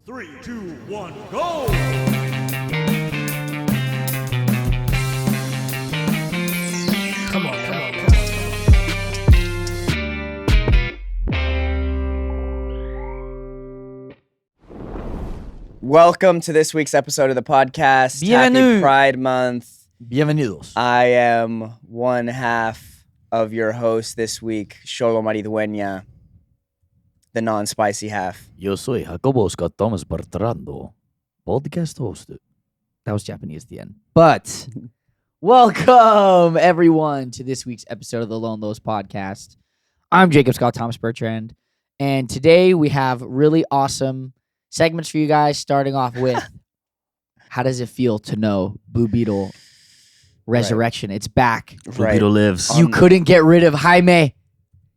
3, 2, 1, go! Come on. Welcome to this week's episode of the podcast. Bienvenue. Happy Pride Month. Bienvenidos. I am one half of your host this week, Xolo Maridueña, the non-spicy half. Yo soy Jacobo Scott Thomas Bertrando, podcast host. That was Japanese at the end. But welcome, everyone, to this week's episode of the Lone Lobos podcast. I'm Jacob Scott Thomas Bertrand, and today we have really awesome segments for you guys, starting off with how does it feel to know Blue Beetle Resurrection? It's back. Blue Beetle lives. You couldn't get rid of Jaime.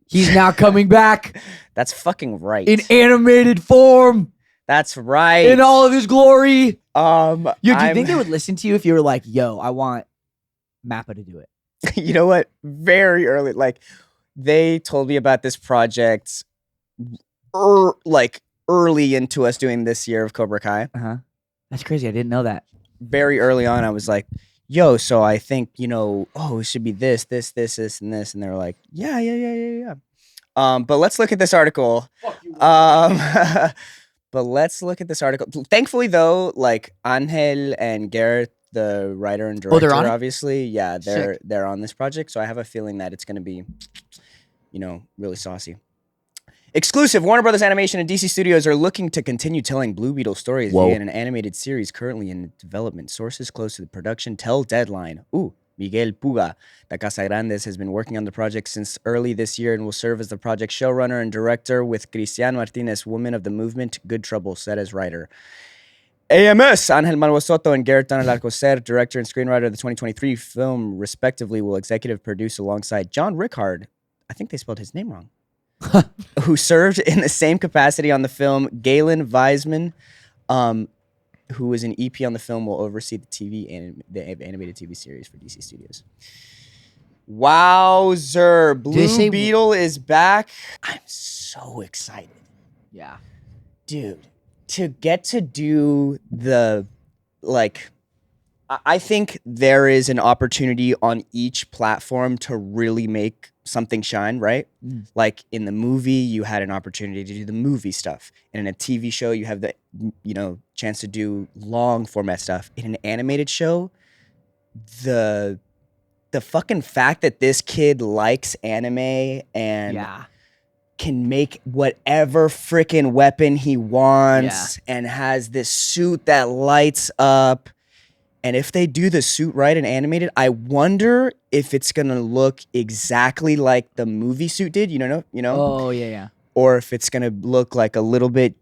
He's now coming back That's fucking right. in animated form, That's right. in all of his glory. Yo, Do you think they would listen to you if you were like, yo, I want Mappa to do it? You know what? Very early, they told me about this project, early into us doing this year of Cobra Kai. Uh-huh. That's crazy. I didn't know that. Very early on, I was like, yo, so I think, it should be this, and this. And they were like, yeah. But let's look at this article. Thankfully, though, Angel and Garrett, the writer and director, they're on it? obviously, Sick. they're on this project. So I have a feeling that it's going to be, really saucy. Exclusive, Warner Brothers Animation and DC Studios are looking to continue telling Blue Beetle stories via an animated series currently in development. Sources close to the production tell Deadline. Miguel Puga, the Casagrandes, has been working on the project since early this year and will serve as the project showrunner and director, with Cristian Martinez, woman of the movement, Good Trouble, said as writer. AMS, Angel Manuel Soto and Garrett Donald Alcocer, director and screenwriter of the 2023 film, respectively, will executive produce alongside John Rickard. I think they spelled his name wrong. Who served in the same capacity on the film. Galen Weisman, who was an EP on the film, will oversee the animated TV series for DC Studios. Wowzer. Blue Beetle is back. I'm so excited. Yeah. Dude, to get to do I think there is an opportunity on each platform to really make something shine, right? Like in the movie, you had an opportunity to do the movie stuff. And in a TV show, you have the, chance to do long format stuff. In an animated show, the fucking fact that this kid likes anime and can make whatever freaking weapon he wants and has this suit that lights up. And if they do the suit right and animated, I wonder if it's gonna look exactly like the movie suit did. Oh, yeah. Or if it's gonna look like a little bit,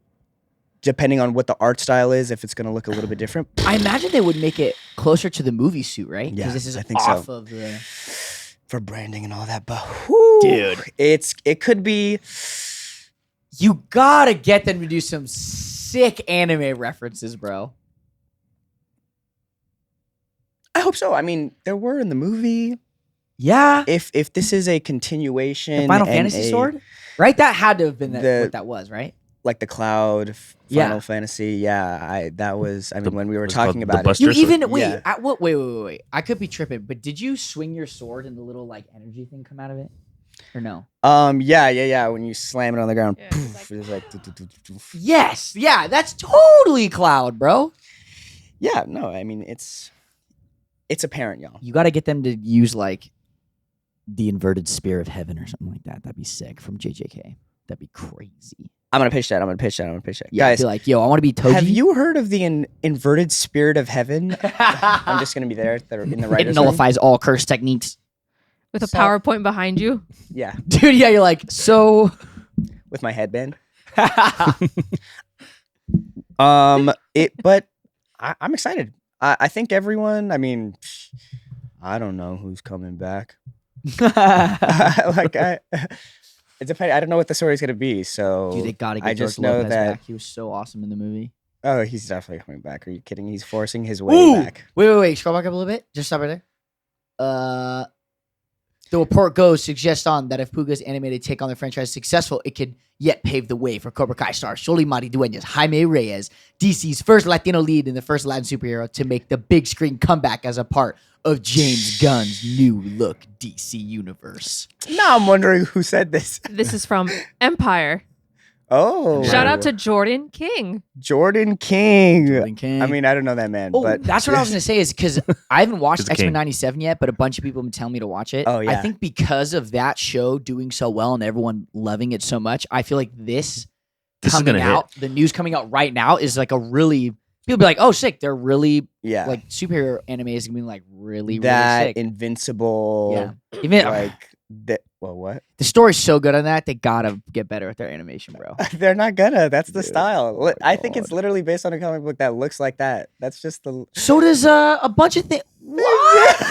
depending on what the art style is, if it's gonna look a little bit different. I imagine they would make it closer to the movie suit, right? Yeah, Because this is I think off so. of the... For branding and all that, but whew, Dude. it could be. You gotta get them to do some sick anime references, bro. I hope so. I mean, there were in the movie. Yeah. If this is a continuation, The Final and Fantasy sword? Right? That had to have been what that was, right? like the Cloud Final Fantasy. Yeah, that was. I mean, when we were talking about it, You even wait. Yeah. Wait. I could be tripping, but did you swing your sword and the little energy thing come out of it, or no? Yeah. When you slam it on the ground, Yeah, poof, it's like. Yes. Yeah. That's totally Cloud, bro. Yeah. No, I mean it's apparent, y'all. You got to get them to use the inverted spear of heaven or something like that. That'd be sick from JJK. That'd be crazy. I'm gonna pitch that. Yeah, Guys, be like, yo, I want to be Toji. have you heard of the inverted spirit of heaven? I'm just gonna be there. That are in the It writers' nullifies all curse techniques. With a So- PowerPoint behind you. room. Yeah, Dude, yeah, you're like, so... with my headband. But I'm excited. I think everyone. I mean, I don't know who's coming back. It depends. I don't know what the story's gonna be. So Dude, they gotta get I just George know Lopez that. back. He was so awesome in the movie. Oh, he's definitely coming back. Are you kidding? He's forcing his way back. Wait. Scroll back up a little bit. Just stop right there. The report goes suggests on that if Puga's animated take on the franchise is successful, it could yet pave the way for Cobra Kai star Xolo Maridueña's Jaime Reyes, DC's first Latino lead and the first Latin superhero to make the big screen comeback as a part of James Gunn's new look DC universe. Now I'm wondering who said this. This is from Empire. Oh. Shout out to Jordan King. Jordan King. Jordan King. I mean, I don't know that man, Oh, but that's what I was going to say is because I haven't watched He's a X-Men king. 97 yet, but a bunch of people have been telling me to watch it. Oh, yeah. I think because of that show doing so well and everyone loving it so much, I feel like this This is coming gonna out, the news coming out right now is like a really, people be like, oh, sick. They're really, yeah, like superhero anime is going to be like really, that really sick. Invincible. Yeah. Even, Like that. Well, what? the story's so good on that, they got to get better at their animation, bro. They're not gonna. That's the Dude, style. my I think it's God. literally based on a comic book that looks like that. That's just the. So does a bunch of things. What?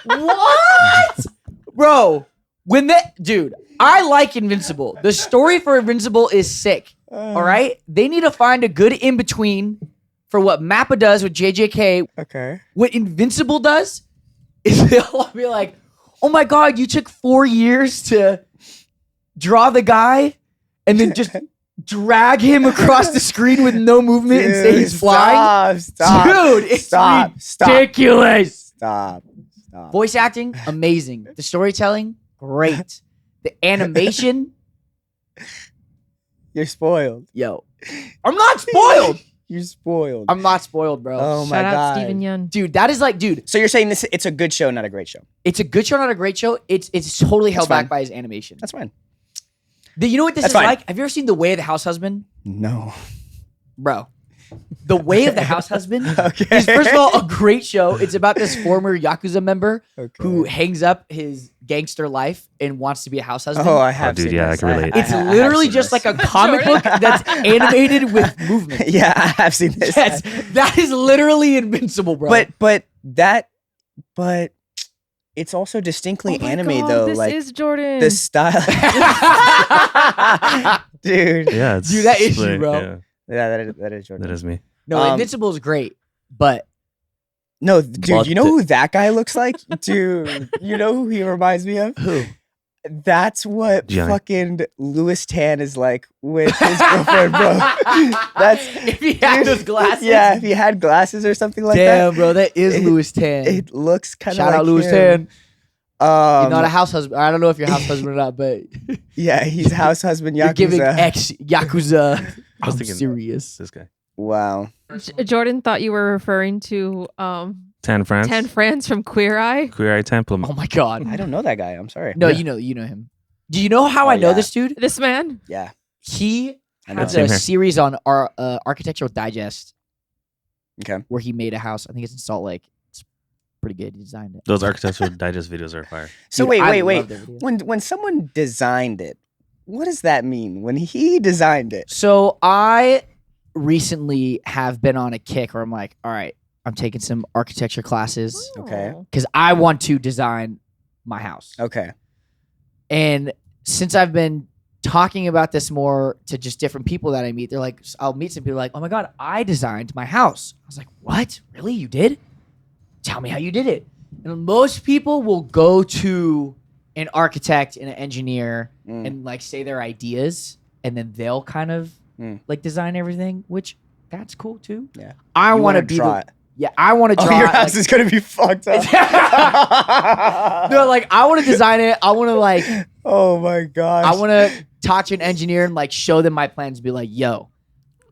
What? Bro, when that dude, I like Invincible. The story for Invincible is sick. All right? They need to find a good in between for what Mappa does with JJK. Okay. What Invincible does is they'll be like, "Oh my god, you took 4 years to draw the guy and then just drag him across the screen with no movement and say he's flying?" Stop. Dude, it's Stop. ridiculous. Stop. Voice acting, amazing. The storytelling, great. The animation, You're spoiled. yo. I'm not spoiled. You're spoiled. I'm not spoiled, bro. Oh my Shout out god. Steven Yeun. Dude, that is like, dude, So you're saying this? It's a good show, not a great show. it's a good show, not a great show. It's totally held That's fine. back by his animation. That's fine. You know what this That's is fine. like? Have you ever seen The Way of the House Husband? No. Bro. The Way of the House Husband Okay. is, first of all, a great show. It's about this former Yakuza member Okay. who hangs up his gangster life and wants to be a house husband. Oh, I have dude, seen yeah, this. I can relate. It's I have literally seen just this. like a comic book that's animated with movement. Yeah, I have seen this. Yes, that is literally Invincible, bro. But it's also distinctly Oh my anime God, though. This Like is Jordan. the style. Dude. Yeah, it's Dude, that is you, split, bro. Yeah, Yeah, that is Jordan. that is me. no, Invincible is great, but No, dude, But you know who that guy looks like? Dude, you know who he reminds me of? who? That's what Gianni. fucking Louis Tan is like with his girlfriend, bro. That's if he had those glasses. Yeah, if he had glasses or something like Damn, bro, that is It- Louis Tan. that. It looks kind of Shout like out Louis him. Tan. You're not a Um, house husband. I don't know if you're a house husband or not, but yeah, he's house husband you're Yakuza. giving ex Yakuza. I was I'm thinking serious. this guy. Wow. Jordan thought you were referring to Tan France. 10 Friends from Queer Eye. Queer Eye Temple. Oh my god. I don't know that guy. I'm sorry. No, Yeah. you know him. Do you know how I know yeah. this dude? This man. Yeah. He I know. has Same a here. series on our Architectural Digest Okay. where he made a house. I think it's in Salt Lake. It's pretty good. He designed it. Those Architectural Digest videos are fire. So Dude, I wait. love their videos. When someone designed it, what does that mean? When he designed it? So I recently have been on a kick where I'm like, all right, I'm taking some architecture classes Okay. Oh. because I want to design my house. Okay. And since I've been talking about this more to just different people that I meet, they're like, I'll meet some people like, oh my God, I designed my house. I was like, what? Really? You did? Tell me how you did it. And most people will go to an architect and an engineer Mm. and like say their ideas and then they'll kind of like design everything, which that's cool too. Yeah. I You want to wanna be draw the, it. yeah, I want to Oh, draw your it, house like- is gonna be fucked up. no, like I want to design it. I want to like Oh my gosh. I want to talk to an engineer and like show them my plans and be like, yo,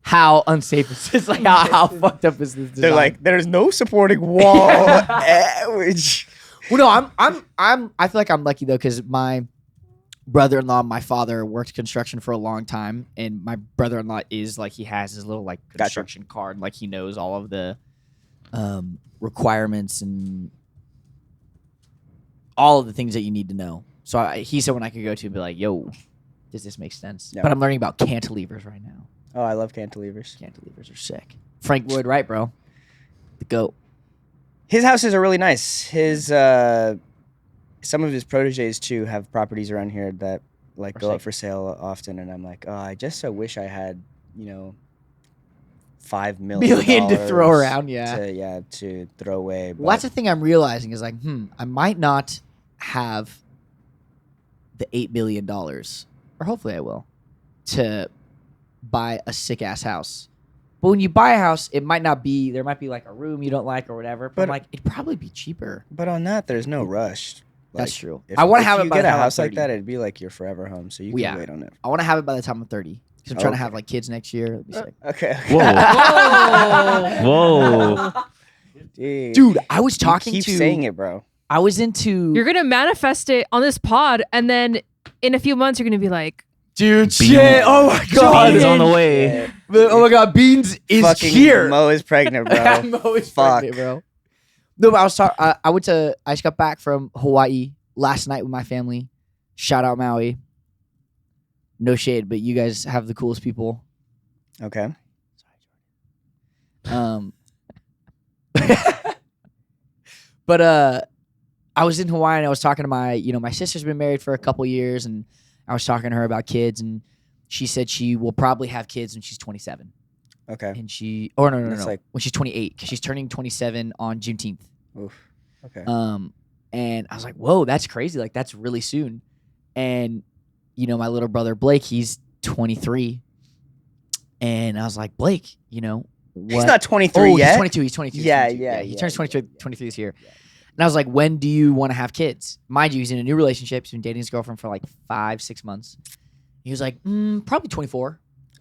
how unsafe is this? Like how fucked up is this design? They're like, there's no supporting wall. Which well, no, I feel like I'm lucky though because my brother-in-law, and my father worked construction for a long time, and my brother-in-law is like he has his little like Gotcha. construction card, and like he knows all of the requirements and all of the things that you need to know. So he's someone I could go to and be like, yo, does this make sense? Yeah. But I'm learning about cantilevers right now. Oh, I love cantilevers. Cantilevers are sick. Frank Lloyd Wright, bro. The GOAT. His houses are really nice. His some of his proteges too have properties around here that like Are go up sick. for sale often, and I'm like, oh, I just so wish I had, $5 million To throw around, yeah. to throw away. Well, that's But the thing I'm realizing is like, I might not have the $8 billion, or hopefully I will, to buy a sick ass house. But when you buy a house, it might not be, there might be like a room you don't like or whatever. But I'm like, it'd probably be cheaper. But on that, there's no rush. That's true. If, I want to if have you it by get the a time house I'm like 30. that, it'd be like your forever home. So you can Yeah. wait on it. I want to have it by the time I'm 30. Because I'm trying to Okay. have like kids next year. It'd be sick. Okay. Whoa. Whoa. Dude, I was talking keep to. saying it, bro. I was into. You're gonna manifest it on this pod, and then in a few months you're gonna be like, Dude, Beans. shit. Oh my God. Beans on the way. Yeah. Oh my God. Beans is Fucking here. Mo is pregnant, bro. Mo is Fuck. pregnant, bro. No, but I was talking. I just got back from Hawaii last night with my family. Shout out Maui. No shade, but you guys have the coolest people. Okay. But I was in Hawaii and I was talking to my sister's been married for a couple years, and I was talking to her about kids, and she said she will probably have kids when she's 27. Okay. And she, or no, That's like- when she's 28, because she's turning 27 on Juneteenth. Oof. Okay. And I was like, whoa, that's crazy. Like, that's really soon. And, my little brother, Blake, he's 23. And I was like, Blake, what? He's not 23 yet. He's 22. He's 22. Yeah, he's 22. yeah, He yeah, turns 23, yeah. 23 this year. And I was like, when do you want to have kids? Mind you, he's in a new relationship. He's been dating his girlfriend for like 5-6 months. He was like, probably 24.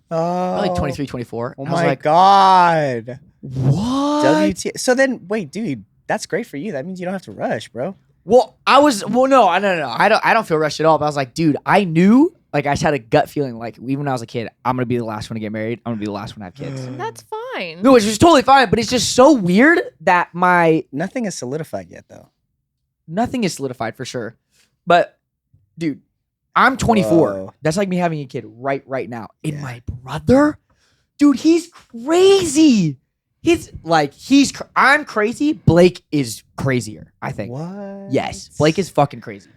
Probably Oh. 23, 24. Oh And I was my like, God. what? WT. So then, wait, dude, that's great for you. That means you don't have to rush, bro. No, I don't feel rushed at all. But I was like, dude, I knew, like, I just had a gut feeling, like, even when I was a kid, I'm gonna be the last one to get married. I'm gonna be the last one to have kids. that's fine. No, which is totally fine, but it's just so weird that Nothing is solidified yet, though. nothing is solidified for sure. But, dude, I'm 24. Whoa. That's like me having a kid right now. And Yeah. my brother, dude, he's crazy. I'm crazy. Blake is crazier, I think. What? Yes, Blake is fucking crazy.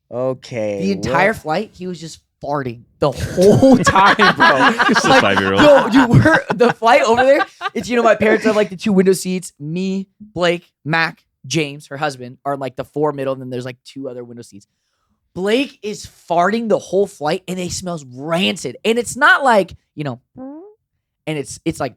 Okay. The entire flight, he was just farting the whole time, bro. Just a Like, 5-year-old. No, dude, the flight over there, it's, my parents have like the 2 window seats. Me, Blake, Mac, James, her husband, are like the 4 middle, and then there's like 2 other window seats. Blake is farting the whole flight, and it smells rancid. And it's not like, and it's like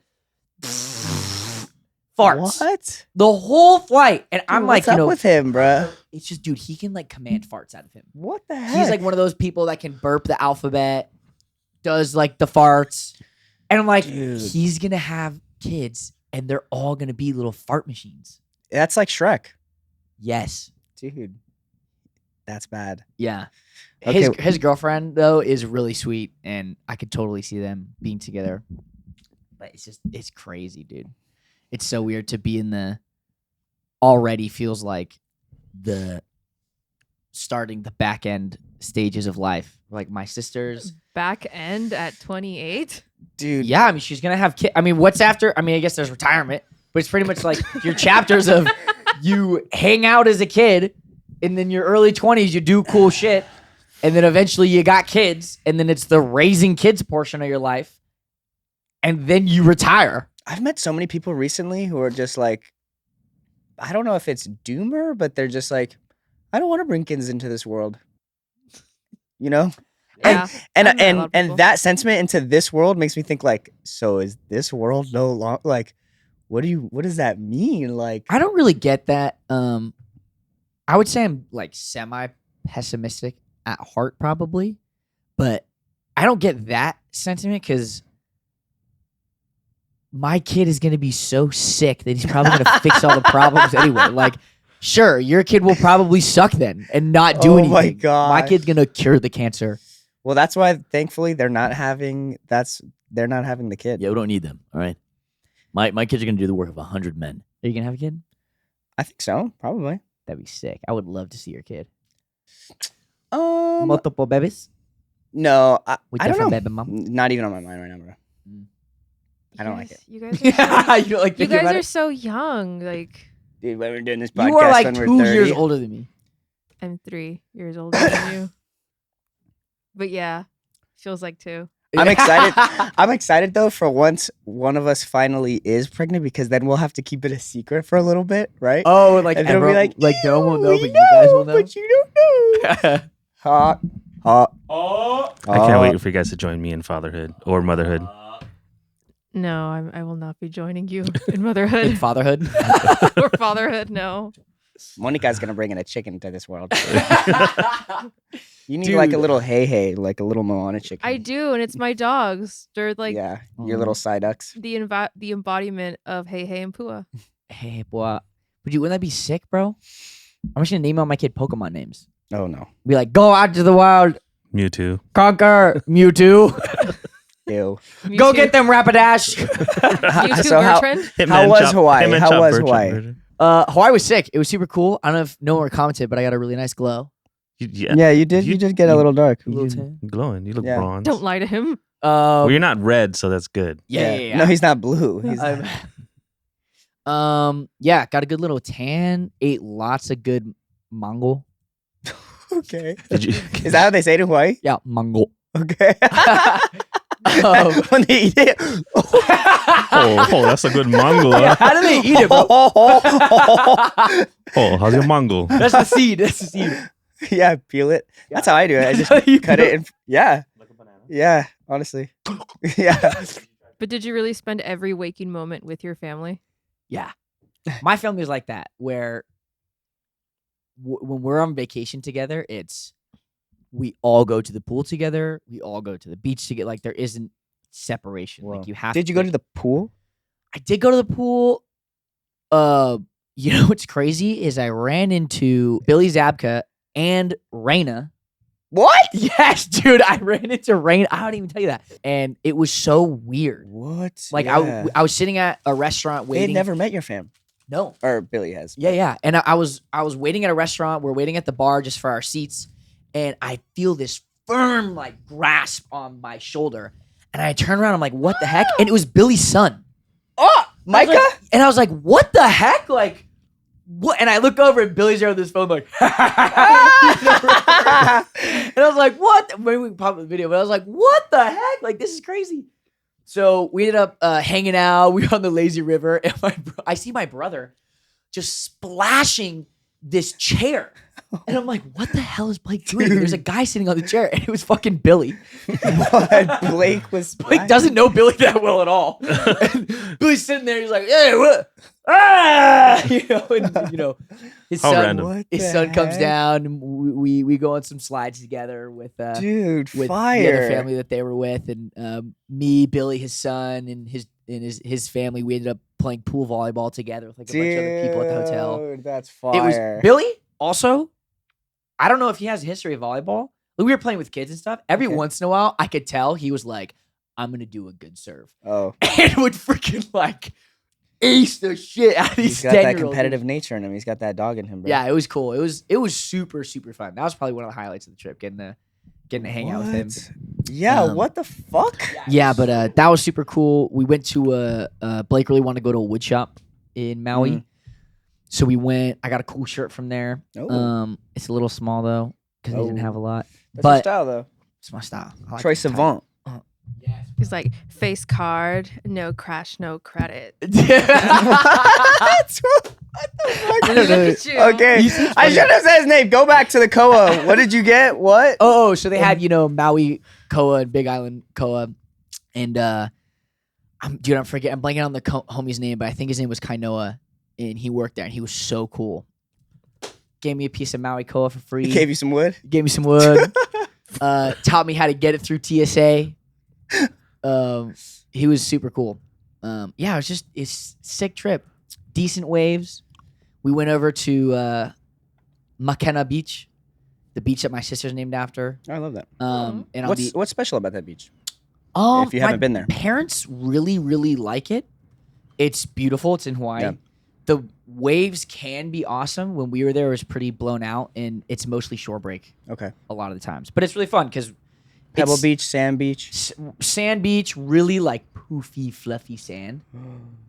farts. What? The whole flight. And I'm Dude, like, what's up with him, bro? it's just, dude, he can like command farts out of him. What the heck? He's like one of those people that can burp the alphabet, does like the farts. And I'm like, Dude. he's going to have kids and they're all going to be little fart machines. That's like Shrek. Yes. Dude. That's bad. Yeah. Okay. His girlfriend, though, is really sweet, and I could totally see them being together. But it's crazy, dude. It's so weird to be in the already feels like the starting the back end stages of life. Like my sister's. Back end at 28. Dude. Yeah, I mean, she's going to have kids. I mean, what's after? I mean, I guess there's retirement, but it's pretty much like your chapters of you hang out as a kid, and then your early 20s, you do cool shit. And then eventually you got kids, and then it's the raising kids portion of your life. And then you retire. I've met so many people recently who are just like, I don't know if it's doomer, but they're just like, I don't want to bring kids into this world. Yeah. And I've met a lot of people. and that sentiment into this world makes me think like, so is this world no longer like, what does that mean? Like, I don't really get that. I would say I'm like semi-pessimistic at heart probably, but I don't get that sentiment because my kid is going to be so sick that he's probably going to fix all the problems anyway. Like, sure, your kid will probably suck then and not do Oh anything. my God. My kid's going to cure the cancer. well, that's why thankfully they're not having the kid. Yeah, we don't need them. All right. My kids are going to do the work of 100 men. Are you going to have a kid? I think so, probably. That'd be sick. I would love to see your kid. Multiple babies? No, I With don't know. different baby mom? Not even on my mind right now, bro. I don't like it. You guys are so, You don't like you thinking guys about are it? so young. Like, Dude, when we're doing this podcast You are like when we're 2 30. years older than me. I'm 3 years older than you. But yeah, feels like 2. I'm excited. I'm excited though for once one of us finally is pregnant because then we'll have to keep it a secret for a little bit, right? Oh, like And they'll be everyone, like, no one will know, "Ew, but we you guys will know. But you don't know. Hot. I can't wait for you guys to join me in fatherhood or motherhood. No, I will not be joining you in In motherhood fatherhood. or fatherhood. No. Monica's gonna bring in a chicken to this world. You need like a Dude. little hey, like a little Moana chicken. I do, and it's my dogs. They're like yeah, your little side ducks. the embodiment of Hey Hey and Pua. Hey, boy. Wouldn't that be sick, bro? I'm just gonna name all my kid Pokemon names. Oh no. Be like, go out to the wild, Mewtwo. conquer Mewtwo. Ew. Go Mewtwo- get them Rapidash. Mewtwo So how- Bertrand. How was Hawaii? How was Hawaii? Hawaii was sick. It was super cool. I don't know if no one commented, but I got a really nice glow. Yeah, you did. You did get a little dark. A little tan. Glowing. You look Yeah. bronze. Don't lie to him. Well, you're not red, so that's good. Yeah. No, he's not blue. He's Yeah, got a good little tan. Ate lots of good mango. okay. Did you? Is that how they say it in Hawaii? Yeah, mango. Okay. When they eat it. Oh, that's a good mango. Yeah, how do they eat it, bro? Oh, how's your mango? That's the seed. That's the seed. Yeah, peel it. That's how I do it. I just You cut peel it. And, yeah. Like a banana. Yeah. Honestly. Yeah. But did you really spend every waking moment with your family? Yeah. My family is like that, where when we're on vacation together, it's we all go to the pool together. We all go to the beach together. Like there isn't separation. Whoa. Like you have. Did you go to the pool? I did go to the pool. You know what's crazy is I ran into Billy Zabka and Raina. What? Yes, dude, I ran into Raina. I don't even tell you that, and it was so weird. What? Like Yeah. I was sitting at a restaurant They had waiting. never met your fam. No. Or Billy has. Yeah. And I was waiting at a restaurant. We're waiting at the bar just for our seats. And I feel this firm like grasp on my shoulder. And I turn around, I'm like, what the heck? And it was Billy's son. Oh, Micah? And I was like, what the heck? Like, what? And I look over and Billy's there on this phone like, and I was like, what? Maybe we can pop up the video, but I was like, what the heck? Like, this is crazy. So we ended up hanging out. We were on the lazy river, and I see my brother just splashing this chair. And I'm like, what the hell is Blake doing? There's a guy sitting on the chair, and it was fucking Billy. What? Blake was. Blake doesn't know Billy that well at all. And Billy's sitting there, he's like, hey, what? Ah! His How son, random. What his the son comes heck? down, and we go on some slides together with Dude, with fire. the other family that they were with, and me, Billy, his son, and his family. We ended up playing pool volleyball together with like a bunch of other people at the hotel. Dude, that's It fire. was Billy. Also, I don't know if he has a history of volleyball. We were playing with kids and stuff. Every Okay. once in a while, I could tell he was like, "I'm gonna do a good serve," Oh. and would freaking like ace the shit out of these He's got that 10-year-olds. competitive nature in him. He's got that dog in him, bro. Yeah, it was cool. It was super fun. That was probably one of the highlights of the trip, getting to hang out with him. What? Yeah, what the fuck? Yeah, but that was super cool. We went to Blake really wanted to go to a wood shop in Maui. Mhm. So we went. I got a cool shirt from there. Oh. It's a little small though because we didn't Oh. have a lot. That's but your style, though. it's my style. I like Troy it tight. Savant. He's like, face card, no crash, no credit. That's what the fuck? Look at you. Okay. You see- I should have said his name. Go back to the Koa. What did you get? What? Oh, so they had Maui Koa and Big Island Koa, and I'm forgetting. I'm blanking on the homie's name, but I think his name was Kainoa, and he worked there, and he was so cool. Gave me a piece of Maui Koa for free. He gave you some wood? Gave me some wood. Taught me how to get it through TSA. He was super cool. Yeah, it's a sick trip. Decent waves. We went over to Makena Beach, the beach that my sister's named after. I love that. And on What's special about that beach? the if you haven't been there? parents really, really like it. It's beautiful. It's in Hawaii. Yeah. The waves can be awesome. When we were there, it was pretty blown out, and it's mostly shore break Okay. a lot of the times. But it's really fun because Pebble Beach, Sand Beach. Sand beach, really like poofy, fluffy sand.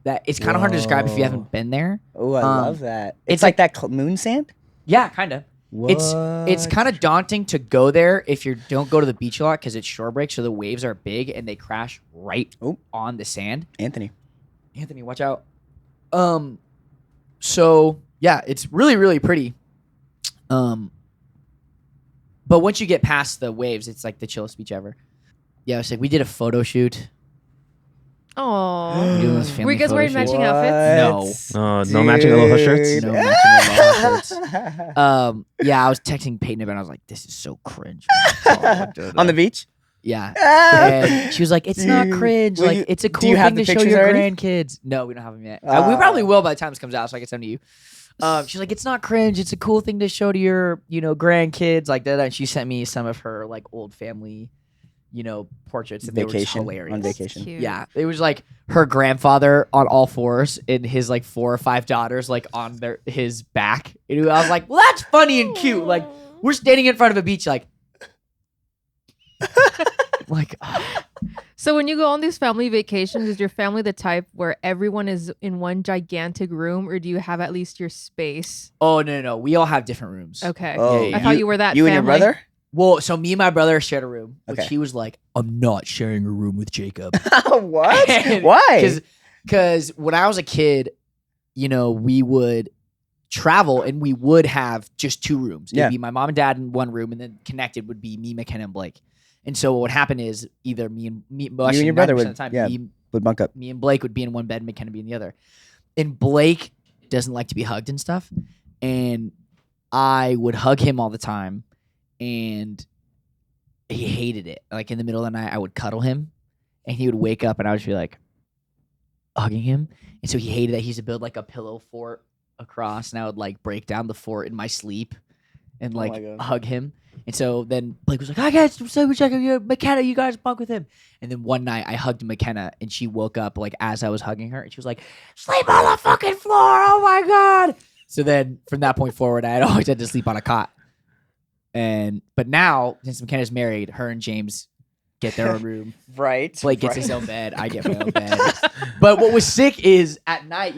That it's kind of hard to describe if you haven't been there. Oh, I Um, love that. it's It's like that moon sand? Yeah, kind of. It's kind of daunting to go there if you don't go to the beach a lot because it's shore break, so the waves are big and they crash right on the sand. Anthony, watch out. So yeah, it's really, really pretty. But once you get past the waves, it's like the chillest beach ever. Yeah, it's like we did a photo shoot. Oh, Were you guys wearing matching outfits? No. No matching aloha shirts. No matching aloha shirts. Yeah, I was texting Peyton about it. I was like, this is so cringe. On the beach? Yeah. And she was like, it's not cringe. Like, it's a cool thing to show your grandkids. No, we don't have them yet. We probably will by the time this comes out, so I can send them to you. She's like, it's not cringe. It's a cool thing to show to your, grandkids. Like that. And she sent me some of her like old family, portraits. And Vacation. They were hilarious. On vacation. Yeah. It was like her grandfather on all fours and his like 4 or 5 daughters like on his back. And I was like, well, that's funny and cute. Like we're standing in front of a beach like. So when you go on these family vacations, is your family the type where everyone is in one gigantic room, or do you have at least your space? Oh no, we all have different rooms. Okay, Oh, I thought you were that. You family. and your brother? Well, so me and my brother shared a room, but Okay. he was like, "I'm not sharing a room with Jacob." What? And- Why? Because when I was a kid, we would travel and we would have just 2 rooms. Yeah. It'd be my mom and dad in one room, and then connected would be me, McKenna, and Blake. And so what would happen is either me and your brother would- of the time, yeah. Would bunk up. me and Blake would be in one bed, McKenna be in the other. And Blake doesn't like to be hugged and stuff. And I would hug him all the time. And he hated it. Like in the middle of the night, I would cuddle him. And he would wake up and I would be like hugging him. And so he hated that. He used to build like a pillow fort across. And I would like break down the fort in my sleep and my like God. hug him. And so then Blake was like, I got so much McKenna, you guys bunk with him. And then one night I hugged McKenna and she woke up like as I was hugging her and she was like, sleep on the fucking floor. Oh my God. So then from that point forward, I had always had to sleep on a cot. But now, since McKenna's married, her and James get their own room. Right. Blake gets his own bed. I get my own bed. But what was sick is at night,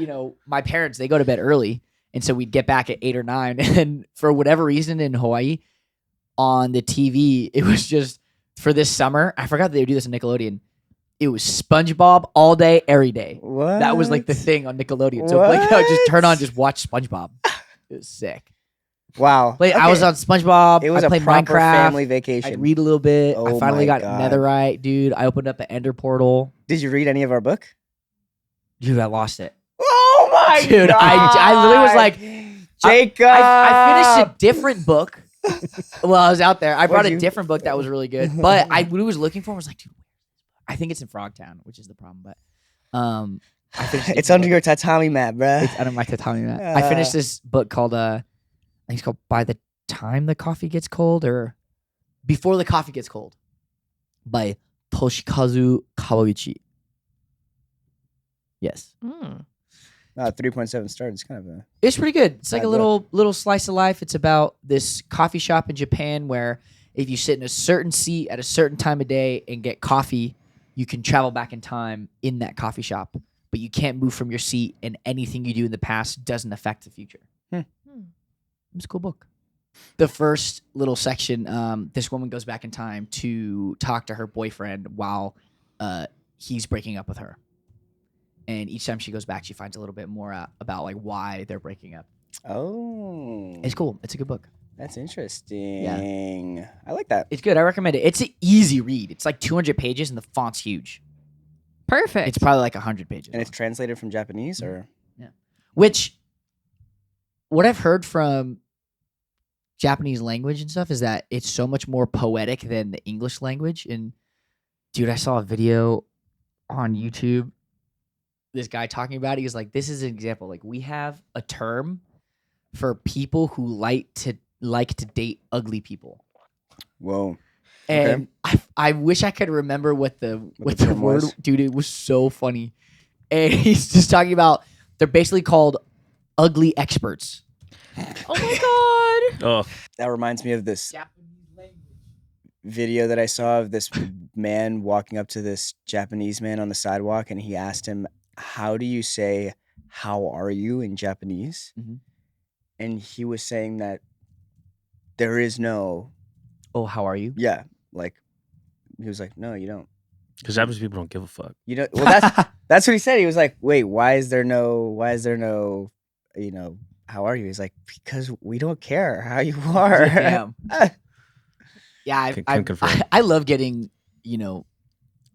my parents, they go to bed early. And so we'd get back at 8 or 9. And then for whatever reason in Hawaii, on the TV, it was just for this summer. I forgot that they would do this on Nickelodeon. It was SpongeBob all day, every day. What? That was like the thing on Nickelodeon. So Blake and I would just turn on, just watch SpongeBob. It was sick. Wow. Like I was on SpongeBob. It was I a played proper Minecraft. family vacation. I'd read a little bit. Oh I finally my got God. Netherite, dude. I opened up an Ender portal. Did you read any of our book? Dude, I lost it. Oh my Dude, God. I literally was like, Jacob. I finished a different book while I was out there. I brought What'd a you- different book that was really good. But I was looking for, I was like, dude, I think it's in Frogtown, which is the problem. But I finished a It's different under your tatami mat, bruh. It's under my tatami mat. I finished this book called I think it's called By the Time the Coffee Gets Cold or Before the Coffee Gets Cold by Toshikazu Kawaguchi. Yes. 3.7 stars. It's kind of a... It's pretty good. It's like Bad a little slice of life. It's about this coffee shop in Japan where if you sit in a certain seat at a certain time of day and get coffee, you can travel back in time in that coffee shop. But you can't move from your seat, and anything you do in the past doesn't affect the future. It's a cool book. The first little section, this woman goes back in time to talk to her boyfriend while he's breaking up with her. And each time she goes back, she finds a little bit more about like why they're breaking up. Oh. It's cool. It's a good book. That's interesting. I like that. It's good. I recommend it. It's an easy read. It's like 200 pages and the font's huge. Perfect. It's probably like 100 pages. And it's translated from Japanese or? Which, what I've heard from Japanese language and stuff is that it's so much more poetic than the English language. And dude, I saw a video on YouTube. This guy talking about it. He was like, this is an example. Like we have a term for people who like to date ugly people. Whoa. And I wish I could remember what the term word was. dude, it was so funny. And he's just talking about they're basically called ugly experts. Oh my God. Oh, That reminds me of this video that I saw of this man walking up to this Japanese man on the sidewalk, and he asked him, how do you say, how are you in Japanese? Mhm. And he was saying that there is no. Oh, how are you? Yeah, like he was like, no, you don't. Because Japanese people don't give a fuck. You know, well, that's what he said. He was like, wait, why is there no, you know, how are you? He's like, because we don't care how you are. Damn. Yeah, Can confirm. I love getting, you know,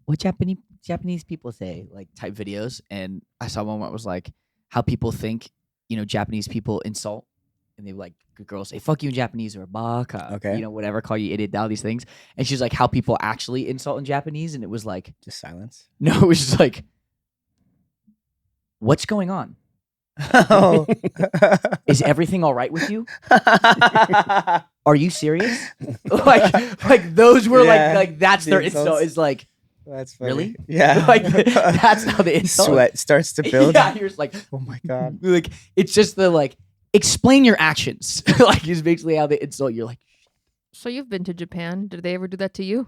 what Japanese people say, like type videos. And I saw one where it was like how people think, you know, Japanese people insult. And they like, girls say, fuck you in Japanese or baka. Okay. You know, whatever, call you idiot, all these things. And she's like, how people actually insult in Japanese. And it was like, Just silence. no, it was just like, what's going on? Oh. Is everything all right with you? Are you serious? like those were Yeah, like that's the their insults. insult. It's like, That's funny. really? Yeah. Like that's how the insult. Sweat starts to build. Yeah, you're just like, Oh my god. like it's just the like explain your actions. Like is basically how they insult. You're like, So you've been to Japan. Did they ever do that to you?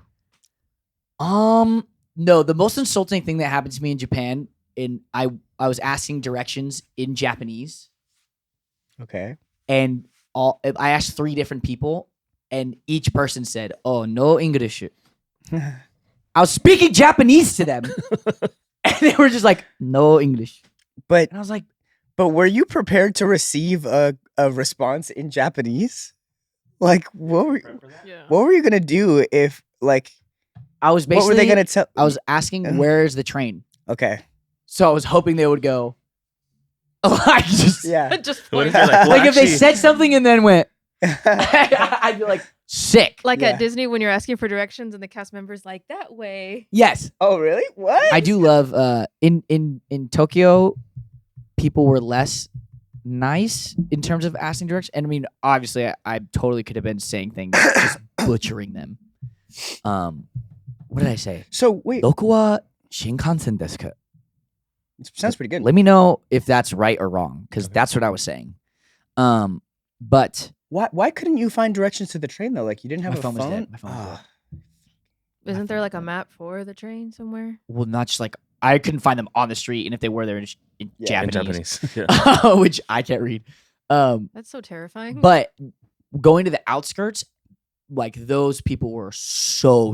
no. The most insulting thing that happened to me in Japan, and I was asking directions in Japanese, Okay. and I asked 3 different people, and each person said, "Oh, no English." I was speaking Japanese to them, and they were just like, "No English," But and I was like, were you prepared to receive a response in Japanese? Like what were you gonna do if like I was basically. what were they gonna tell? I was asking, "Where's the train?" Okay. So I was hoping they would go, like just Yeah. Just What if like, they're like, well, like if they actually- said something and then went, I'd be like sick. like Yeah. at Disney when you're asking for directions and the cast member's like that way. Yes, Oh really? What? I do love. In Tokyo, people were less nice in terms of asking directions. And I mean, obviously, I totally could have been saying things, just butchering them. What did I say? So wait, Doku wa Shinkansen desu ka? it sounds pretty good. Let me know if that's right or wrong, because that's what I was saying. But Why couldn't you find directions to the train though? Like you didn't have My a phone phone. was dead. My phone was Ah. Isn't there like a map for the train somewhere? well, not just like I couldn't find them on the street, and if they were there in Yeah, in Japanese, Japanese. Yeah. which I can't read. That's so terrifying. But going to the outskirts, like those people were so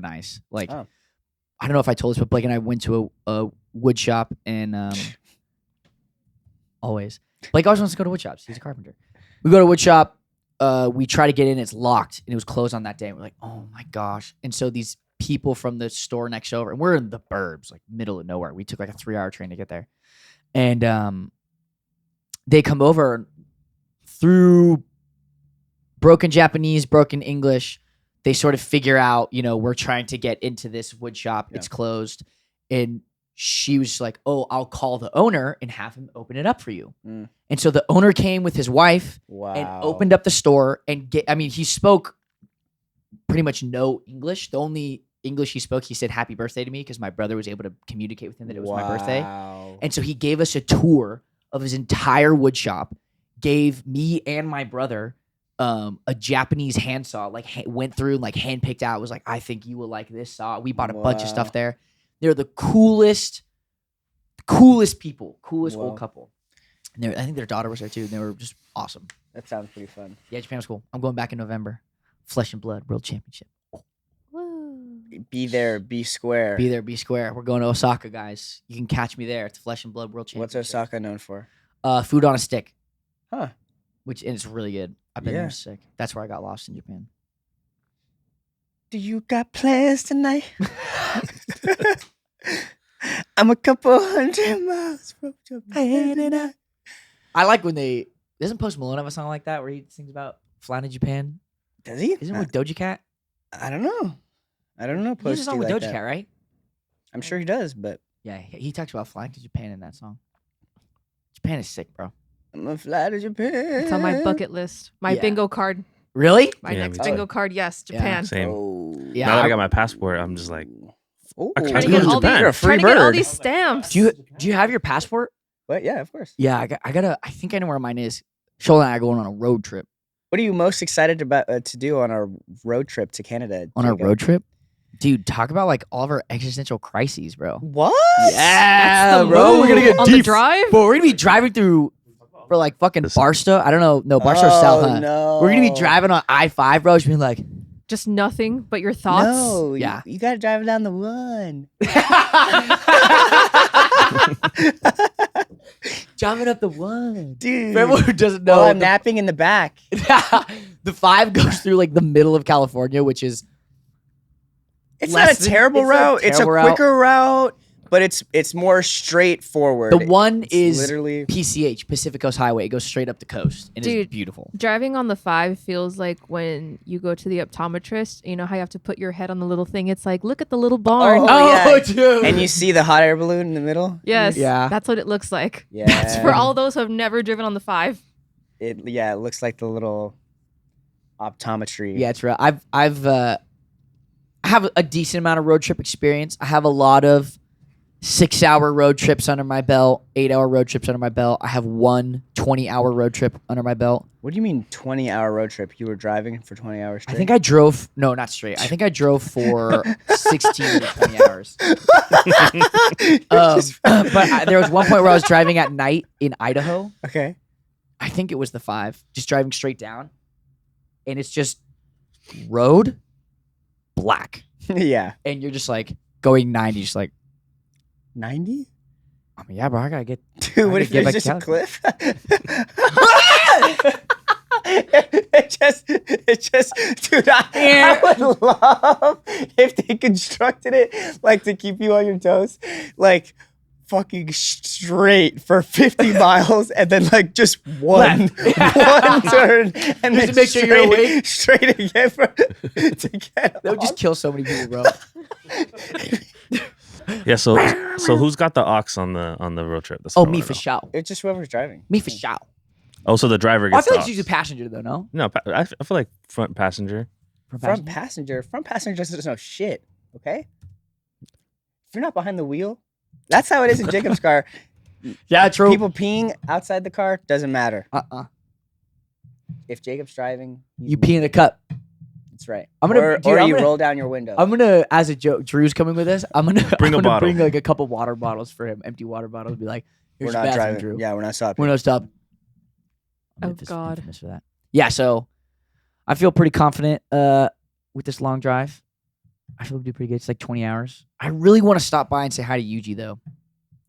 nice. Like Oh. I don't know if I told this, but Blake and I went to a wood shop, and always Blake always wants to go to wood shops. He's a carpenter. We go to a wood shop. We try to get in. It's locked, and it was closed on that day. And we're like, oh my gosh! And so these people from the store next over, and we're in the burbs, like middle of nowhere. We took like a 3-hour train to get there, and they come over through broken Japanese, broken English. They sort of figure out, you know, we're trying to get into this wood shop. Yeah. It's closed. And she was just like, oh, I'll call the owner and have him open it up for you. Mm. And so the owner came with his wife Wow. and opened up the store and he spoke pretty much no English. The only English he spoke, he said happy birthday to me because my brother was able to communicate with him that it was my birthday. Wow. And so he gave us a tour of his entire wood shop, gave me and my brother a Japanese handsaw, like went through and like handpicked out, was like, I think you will like this saw. We bought a bunch of Wow. stuff there. They're the coolest people, coolest Wow. old couple. And I think their daughter was there too. And they were just awesome. That sounds pretty fun. Yeah, Japan was cool. I'm going back in November. Flesh and Blood World Championship. Woo. Be there, be square. Be there, be square. We're going to Osaka, guys. You can catch me there. It's Flesh and Blood World What's Championship. Osaka known for? Food on a stick. Huh. And it's really good. I've been Yeah. there sick. That's where I got lost in Japan. Do you got plans tonight? I'm a couple 100 miles from Japan. I like when doesn't Post Malone have a song like that where he sings about flying to Japan? Does he? Isn't it with Doja Cat? I don't know. I don't know. He has a song with like Doja that. Cat, right? I'm sure he does, but Yeah, he talks about flying to Japan in that song. Japan is sick, bro. I'm gonna fly to Japan. It's on my bucket list. My Yeah. bingo card. Really? My Yeah, next me too. bingo card. Yes, Yeah. Japan. Same. Oh. Yeah, Now that I- I got my passport, I'm just like, Oh. I can Trying to go get to all Japan. these, You're a free trying to get all bird. these stamps. Do you have your passport? But yeah, of course. Yeah, I gotta. I think I know where mine is. Shola and I are going on a road trip. What are you most excited about to do on our road trip to Canada? On our Jacob? road trip, dude. Talk about like all of our existential crises, bro. What? Yeah, That's the bro. We're gonna move. get on deep. the drive. Bro, we're gonna be driving through for like fucking Barstow. I don't know. No, Barstow South, huh? No. We're gonna be driving on I-5, bro. Just being like, Just nothing but your thoughts. No, Yeah. you gotta drive down the one. driving up the one. Dude. For everyone who doesn't know, While I'm napping in the back. the 5 goes through like the middle of California, which is It's less not a than- terrible it's not a route. It's a terrible route. quicker route, but it's more straightforward. the one It's is literally PCH, Pacific Coast Highway. It goes straight up the coast, and it's Dude. beautiful. Driving on the 5 feels like when you go to the optometrist. You know how you have to put your head on the little thing? It's like, look at the little barn. Oh, yeah. dude! and you see the hot air balloon in the middle. Yes. Yeah. That's what it looks like. Yeah. That's for all those who have never driven on the 5. It looks like the little optometry. Yeah, it's real. I have a decent amount of road trip experience. I have a lot of 6-hour road trips under my belt, 8-hour road trips under my belt. I have one 20-hour road trip under my belt. What do you mean 20-hour road trip? You were driving for 20 hours straight? I think I drove, no, not straight. I think I drove for 16 to 20 hours. But there was one point where I was driving at night in Idaho. Okay. I think it was the 5, just driving straight down. And it's just road, black. Yeah. And you're just like going 90, just like, 90? I mean, yeah, bro, I gotta get. Dude, what I if get there's back just to a cliff? it just, dude, I would love if they constructed it like to keep you on your toes, like fucking straight for 50 miles and then like just one turn and then to make sure you're awake. straight again to get That would just off. kill so many people, bro. Yeah. So who's got the ox on the road trip? That's Oh, what I me wanna for know. show. It's just whoever's driving. Me for show. Oh, so the driver Oh, I gets. feel the like it's ox. usually passenger though, no? No, I feel like front passenger. Front passenger doesn't know shit, okay? If you're not behind the wheel, that's how it is in Jacob's car. Yeah, true. People peeing outside the car doesn't matter. If Jacob's driving, You pee in a cup. That's right. I'm gonna- or dude, I'm you gonna- roll down your window. I'm gonna, as a joke, Drew's coming with us. I'm gonna Bring a I'm gonna bottle. bring like a couple water bottles for him, empty water bottles. Be like, we're here's not your bathroom, driving. Drew. Yeah, we're not stopping. We're not stop. Oh, God. Infamous for that. Yeah, so I feel pretty confident with this long drive. I feel we'll do pretty good. It's like 20 hours. I really want to stop by and say hi to Yuji though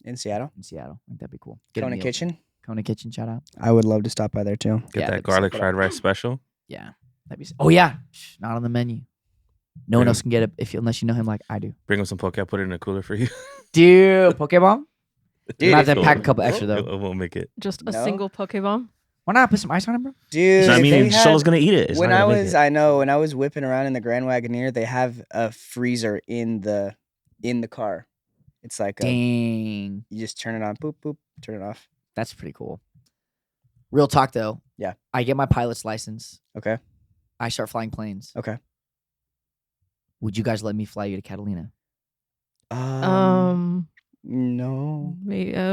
In Seattle, in Seattle. I think that'd be cool. Get a Kona meal. Kitchen. Kona Kitchen, shout out. I would love to stop by there too. Get Yeah, that that'd be garlic sick. fried rice special. Yeah, that'd be. Oh yeah, not on the menu. No one Bring else can get it unless you know him like I do. Bring him some poke. Put it in a cooler for you. Dude, Pokeball. Dude, You have to Cool. pack a couple extra though. It won't make it. Just a No. single Pokeball. Why not put some ice on it, bro? dude. So, I if mean, they had- Xolo's gonna eat it. It's when not I gonna make was, it. I know, when I was whipping around in the Grand Wagoneer, they have a freezer in the car. It's like Dang, you just turn it on, boop boop, turn it off. that's pretty cool. Real talk though. Yeah. I get my pilot's license. Okay. I start flying planes. Okay. Would you guys let me fly you to Catalina? No.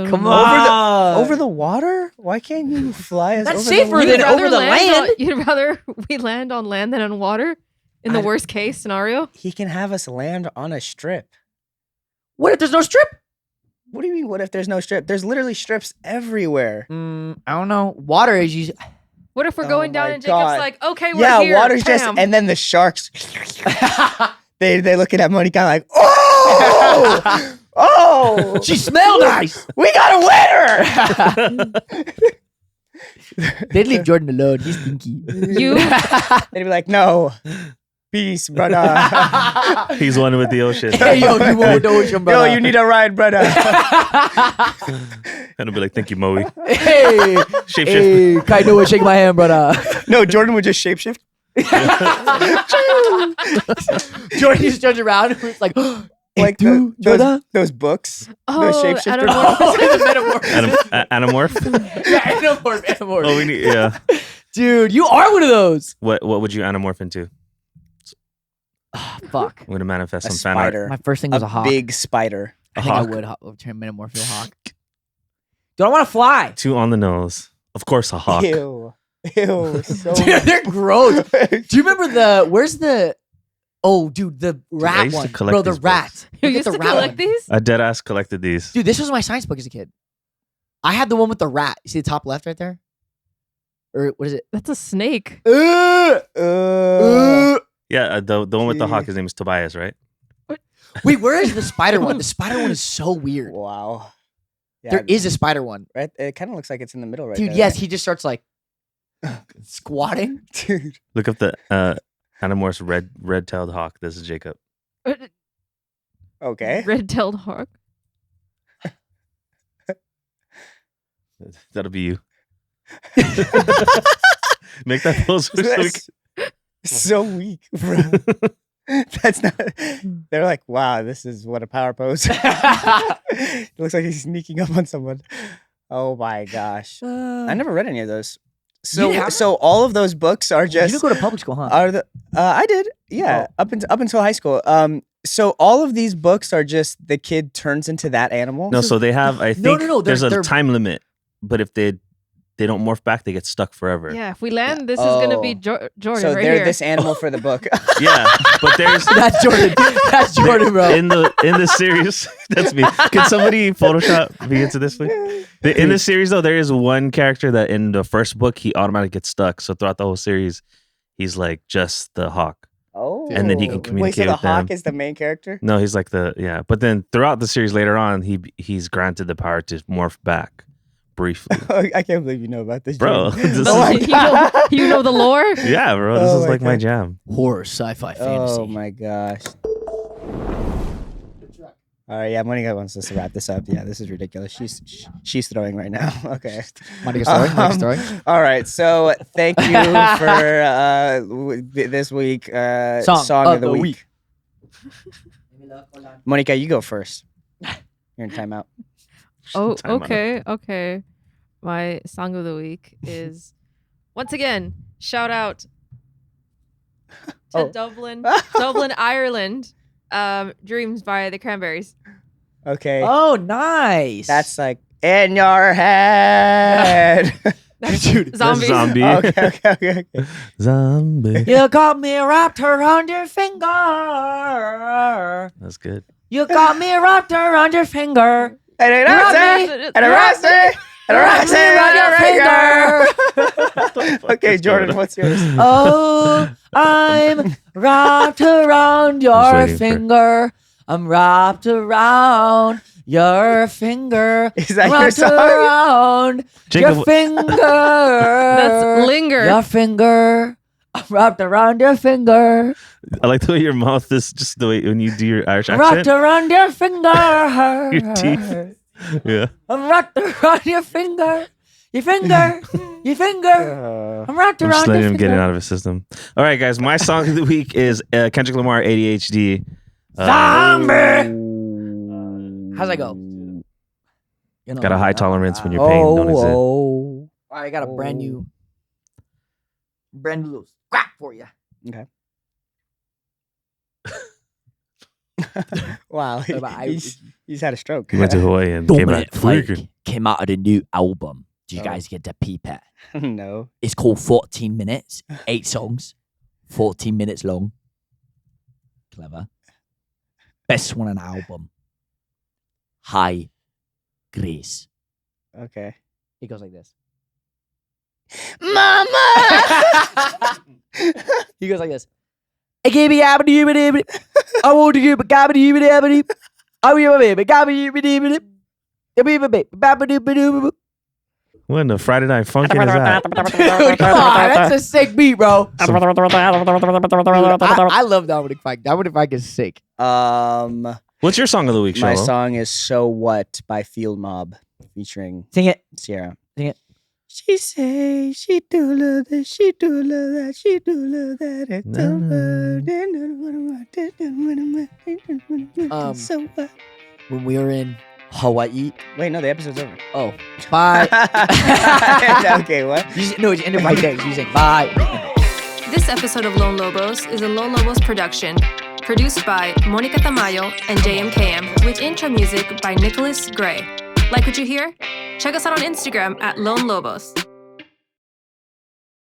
Come Over on. Over the water? Why can't you fly us That's over safer the than water? over the land. You'd rather we land on land than on water in the I- worst case scenario? He can have us land on a strip. What if there's no strip? What do you mean? What if there's no strip? There's literally strips everywhere. I don't know. Water is usually. What if we're Oh going down my and Jacob's God. like, okay, we're Yeah, here. water's just, bam. and then the sharks. They looking at Monica like, oh, oh, She smelled nice. we got a winner. They'd leave Jordan alone. He's stinky. You They'd be like, no, peace, brother. He's one with the ocean. Hey, yo, you won't know ocean, Yo, brother. you need a ride, brother. And I'll be like, thank you, Moe. Hey, Shapeshift. hey, Kaino, shake my hand, brother. No, Jordan would just shapeshift. Jordan just turns around and it's like, Like dude, Jordan. those books. oh, shapeshifter Animorphs. Oh, the metamorph. Animorph. Yeah, Animorph. Oh, we need. Yeah. Dude, you are one of those. What would you anamorph into? Fuck. I'm gonna manifest A some fan art. spider. My first thing was a hawk. Big spider. I think hawk. I would turn metamorph to a hawk. Dude, I want to fly. 2 on the nose. Of course, a hawk. Ew. Ew. So Dude, they're gross. Do you remember where's the, oh, dude, the rat used to one. collect Bro, the these books. rat. You Look at used the to rat collect one. these? I dead ass collected these. Dude, this was my science book as a kid. I had the one with the rat. You see the top left right there? Or what is it? That's a snake. Yeah, the one with the hawk. His name is Tobias, right? Wait, where is the spider one? The spider one is so weird. Wow. Yeah, There is a spider one. right. It kind of looks like it's in the middle, right? Dude, there, yes, right? he just starts like squatting. Dude. Look up the Animorphs red-tailed hawk. This is Jacob. Okay. Red-tailed hawk. That'll be you. Make that pose. That's so weak, bro. That's not. They're like, wow, this is what a power pose. It looks like he's sneaking up on someone. Oh my gosh. I never read any of those. So all of those books are You just didn't go to public school, huh? are the I did, yeah, up until high school. So all of these books are just the kid turns into that animal. No, so they have. I think no, there's they're- a time limit, but if they don't morph back, they get stuck forever. Yeah, if we land, this is gonna be Oh. Jordan So right they're here. this animal for the book. Yeah, but there's That's Jordan. That's Jordan, bro. in the series. That's me. Can somebody Photoshop me into this, please? In the series, though, there is one character that in the first book he automatically gets stuck. So throughout the whole series, he's like just the hawk. Oh, And then he can Wait, so communicate the with hawk them. is the main character? No, he's like But then throughout the series later on, he's granted the power to morph back briefly. I can't believe you know about this, Bro, Jordan. this Oh my is- God. you know the lore? Yeah, bro, this Oh is my like my God. jam. Horror, sci-fi, fantasy. Oh my gosh. All right, yeah, Monica wants us to wrap this up. Yeah, this is ridiculous. She's throwing right now. Okay. Monica story. Monica story. All right, so thank you for this week song of the week. Monica, you go first. You're in timeout. Oh, Time out. okay. My song of the week is once again, shout out to Oh. Dublin, Ireland. Dreams by the Cranberries. Okay. Oh, nice. That's like in your head. dude. That's Zombies. zombie. okay. Zombie. You got me wrapped around your finger. That's good. You got me wrapped around your finger. And it Wrap rocks me- it, and it rocks it, and it rocks it around your finger. Okay, Jordan, what's yours? Oh, I'm wrapped around your waiting for- finger. I'm wrapped around your finger. Is that your wrapped song? around Jacob, your finger. That's Linger. Your finger. I'm wrapped around your finger. I like the way your mouth is, just the way when you do your Irish Wrapped accent. around your finger. Your teeth. Yeah. I'm wrapped around your finger. Your finger. Your finger. I'm wrapped I'm around just your letting him finger. get it out of his system. All right, guys. My song of the week is Kendrick Lamar, ADHD. Zombie. How's that go? You know, Got a high tolerance when your pain don't exist. Oh. All right, I got a brand new little scrap for you. Wow. I- He's had a stroke. He went to Hawaii and came back freaking. Came out of the new album. Did you Oh. guys get to peep it? No. It's called 14 Minutes, 8 songs, 14 minutes long. Clever. Best one on the album. High Grace. Okay. It goes like this. Mama! He goes like this. I gave me I want to give a gabby abity. I will a baby gabby What in the Friday Night Funkin' is that? that's a sick beat, bro. I love Dominic Fike. Dominic Fike is sick. What's your song of the week, My Xolo? song is So What by Field Mob featuring Sing it. Sierra. Sing it. She say she do love that, she do love that, she do love that. So what? When we were in Hawaii. Wait, no, the episode's over. Oh, bye. Okay, what? No, it's ended right there. You saying bye. This episode of Lone Lobos is a Lone Lobos production, produced by Monica Tamayo and JMKM, with intro music by Nicholas Gray. Like what you hear? Check us out on Instagram at Lone Lobos.